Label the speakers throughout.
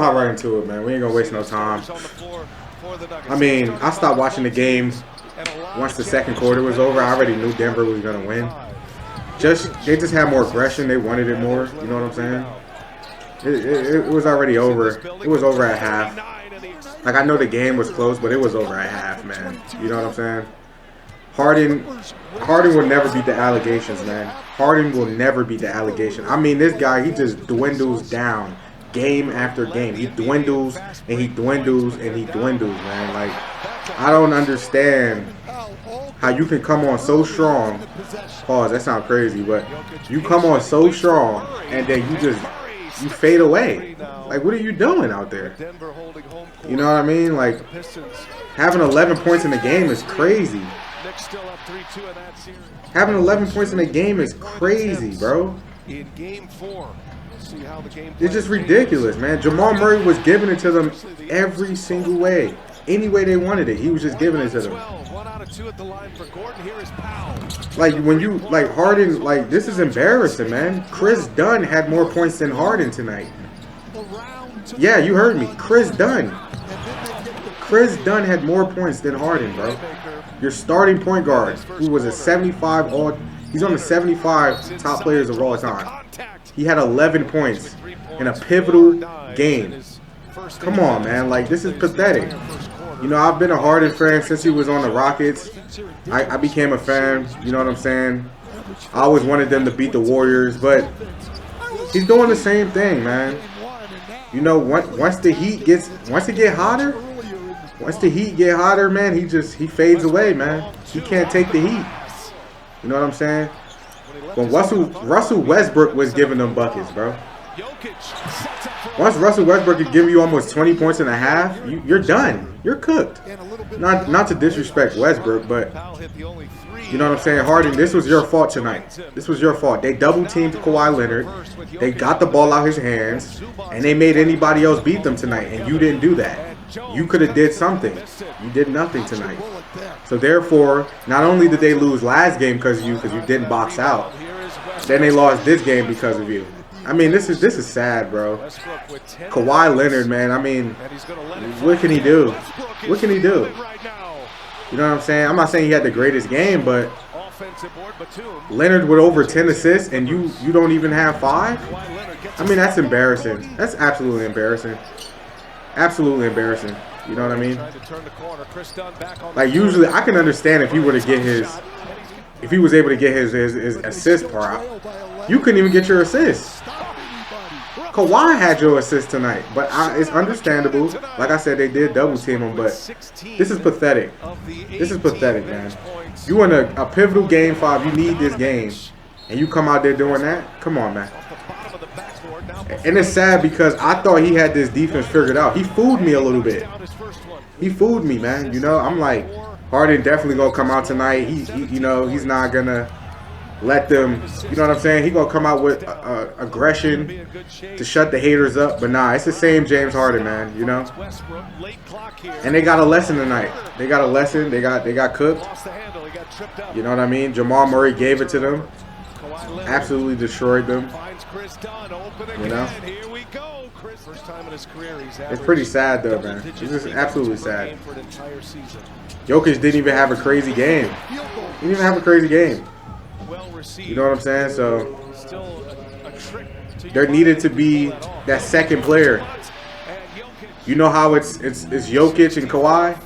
Speaker 1: hop right into it, man. We ain't gonna waste no time. I mean, I stopped watching the game once the second quarter was over. I already knew Denver was gonna win. They just had more aggression. They wanted it more. You know what I'm saying? It was already over. It was over at half. Like, I know the game was close, but it was over at half, man. You know what I'm saying? Harden will never beat the allegations, man. Harden will never beat the allegation. I mean, this guy, he just dwindles down game after game. He dwindles and he dwindles and he dwindles, man. Like, I don't understand how you can come on so strong. Pause, that sounds crazy, but you come on so strong and then you fade away. Like, what are you doing out there? You know what I mean? Like, having 11 points in the game is crazy. Having 11 points in the game is crazy, bro. It's just ridiculous, man. Jamal Murray was giving it to them every single way. Any way they wanted it, he was just giving it to them. Like, when you, like, Harden, like, this is embarrassing, man. Chris Dunn had more points than Harden tonight. Yeah, you heard me. Chris Dunn had more points than Harden, bro. Your starting point guard, who was a 75 he's on the 75 top players of all time. He had 11 points in a pivotal game. Come on, man. Like, this is pathetic. You know, I've been a Harden fan since he was on the Rockets. I became a fan, you know what I'm saying? I always wanted them to beat the Warriors, but he's doing the same thing, man. You know, once the Heat get hotter, man, he fades away, man. He can't take the heat. You know what I'm saying? When Russell Westbrook was giving them buckets, bro. Once Russell Westbrook could give you almost 20 points and a half, you're done. You're cooked. Not to disrespect Westbrook, but you know what I'm saying? Harden, this was your fault tonight. This was your fault. They double-teamed Kawhi Leonard. They got the ball out his hands, and they made anybody else beat them tonight, and you didn't do that. You could have did something. You did nothing tonight. So therefore, not only did they lose last game because you didn't box out, then they lost this game because of you. I mean, this is sad, bro. Kawhi Leonard, man. I mean, what can he do? What can he do? You know what I'm saying? I'm not saying he had the greatest game, but Leonard with over 10 assists and you don't even have 5? I mean, that's embarrassing. That's absolutely embarrassing. Absolutely embarrassing. You know what I mean? Like, usually I can understand if he were to get if he was able to get his assist prop. You couldn't even get your assist. Kawhi had your assist tonight, but it's understandable. Like I said, they did double team him, but this is pathetic. This is pathetic, man. You in a pivotal game 5, you need this game, and you come out there doing that? Come on, man. And it's sad because I thought he had this defense figured out. He fooled me a little bit. He fooled me, man. You know, I'm like, Harden definitely gonna come out tonight. You know, he's not gonna let them, you know what I'm saying? He gonna come out with aggression to shut the haters up. But nah, it's the same James Harden, man. You know. And they got a lesson tonight. They got a lesson. They got cooked. You know what I mean? Jamal Murray gave it to them. Absolutely destroyed them. You know. It's pretty sad though, man. It's just absolutely sad. Jokic didn't even have a crazy game. He didn't even have a crazy game. You know what I'm saying? So there needed to be that second player. You know how it's Jokic and Kawhi?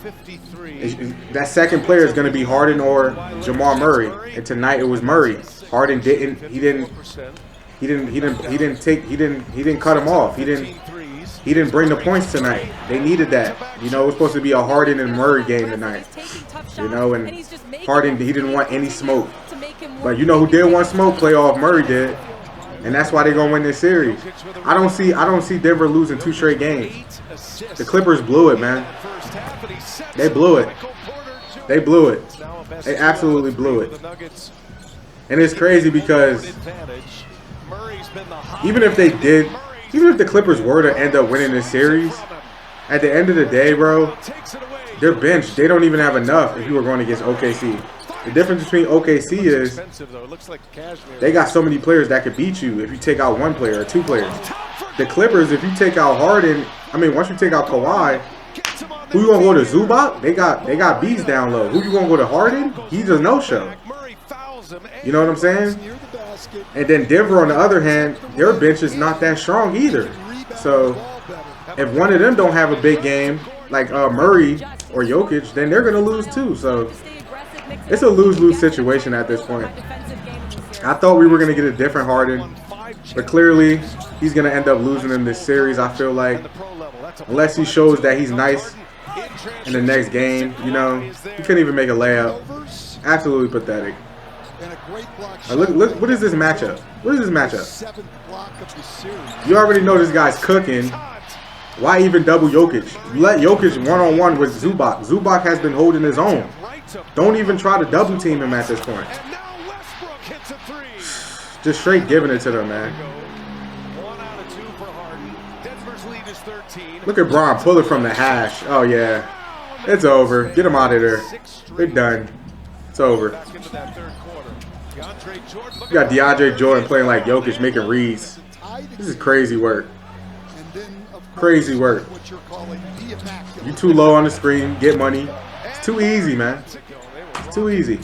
Speaker 1: That second player is going to be Harden or Jamal Murray. And tonight it was Murray. Harden didn't cut him off. He didn't bring the points tonight. They needed that. You know, it was supposed to be a Harden and Murray game tonight. You know, and Harden, he didn't want any smoke. But you know who did want smoke? Playoff Murray did. And that's why they're gonna win this series. I don't see Denver losing 2 straight games. The Clippers blew it, man. They blew it. They blew it. They absolutely blew it. And it's crazy because even if the Clippers were to end up winning this series, at the end of the day, bro, their bench, they don't even have enough if you were going against OKC. The difference between OKC is they got so many players that could beat you if you take out 1 player or 2 players. the Clippers, if you take out Harden, I mean, once you take out Kawhi, who you gonna go to? Zubac? They got bees down low. Who you gonna go to? Harden? He's a no-show. You know what I'm saying? And then Denver, on the other hand, their bench is not that strong either. So if one of them don't have a big game, like Murray or Jokic, then they're gonna lose too. So it's a lose-lose situation at this point. I thought we were gonna get a different Harden, but clearly he's gonna end up losing in this series. I feel like, unless he shows that he's nice in the next game. You know, he couldn't even make a layup. Absolutely pathetic. Look, what is this matchup? What is this matchup? You already know this guy's cooking. Why even double Jokic? You let Jokic one-on-one with Zubac. Zubac has been holding his own. Don't even try to double team him at this point. Just straight giving it to them, man. Look at Braun pull it from the hash. Oh, yeah. It's over. Get him out of there. They're done. It's over. You got DeAndre Jordan playing like Jokic, making reads. This is crazy work. Crazy work. You too low on the screen. Get money. It's too easy, man. It's too easy.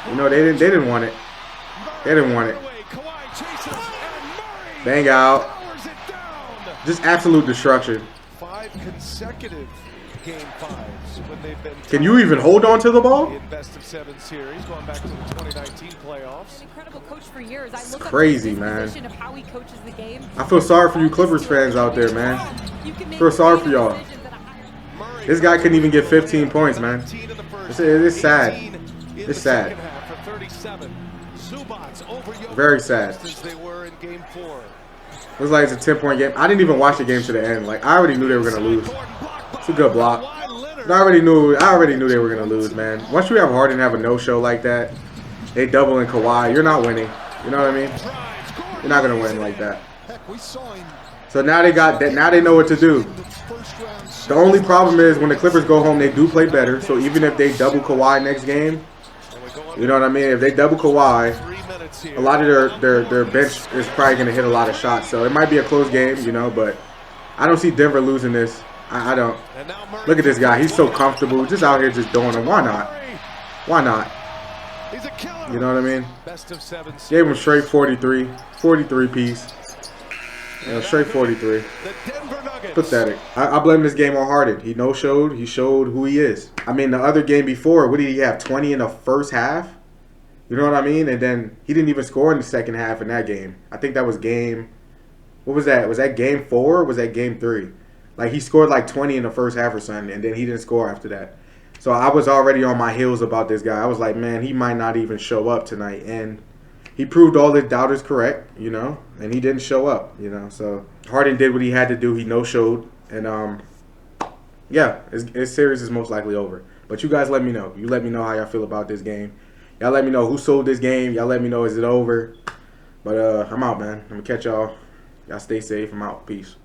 Speaker 1: You know, they didn't want it. They didn't want it. Bang out. Just absolute destruction.
Speaker 2: 5 consecutive game 5s when they've been.
Speaker 1: Can you even hold on to the ball?
Speaker 2: In best of 7 series, going back to the 2019 playoffs.
Speaker 3: Incredible coach for years.
Speaker 1: It's crazy, man.
Speaker 3: Of how he coaches the game.
Speaker 1: I feel sorry for you Clippers fans out there, man. I feel sorry for y'all. This guy couldn't even get 15 points, man. It's sad. It's sad. Very sad. Looks like it's a 10-point game. I didn't even watch the game to the end. Like, I already knew they were gonna lose. It's a good block. I already knew they were gonna lose, man. Once you have Harden have a no-show like that, they double in Kawhi, you're not winning. You know what I mean? You're not gonna win like that. So now they got that. Now they know what to do. The only problem is when the Clippers go home, they do play better. So even if they double Kawhi next game, you know what I mean? If they double Kawhi, a lot of their bench is probably going to hit a lot of shots. So it might be a close game, you know, but I don't see Denver losing this. I don't. Look at this guy. He's so comfortable. Just out here just doing it. Why not? Why not? You know what I mean? Gave him straight 43. 43 piece. You know, straight 43. Pathetic. I blame this game on Harden. He no-showed. He showed who he is. I mean, the other game before, what did he have? 20 in the first half? You know what I mean? And then he didn't even score in the second half in that game. I think that was game... What was that? Was that game 4 or was that game 3? Like, he scored like 20 in the first half or something, and then he didn't score after that. So I was already on my heels about this guy. I was like, man, he might not even show up tonight. And he proved all his doubters correct, you know, and he didn't show up, you know. So Harden did what he had to do. He no-showed, and yeah, his series is most likely over. But you guys let me know. You let me know how y'all feel about this game. Y'all let me know who sold this game. Y'all let me know, is it over? But I'm out, man. I'm going to catch y'all. Y'all stay safe. I'm out. Peace.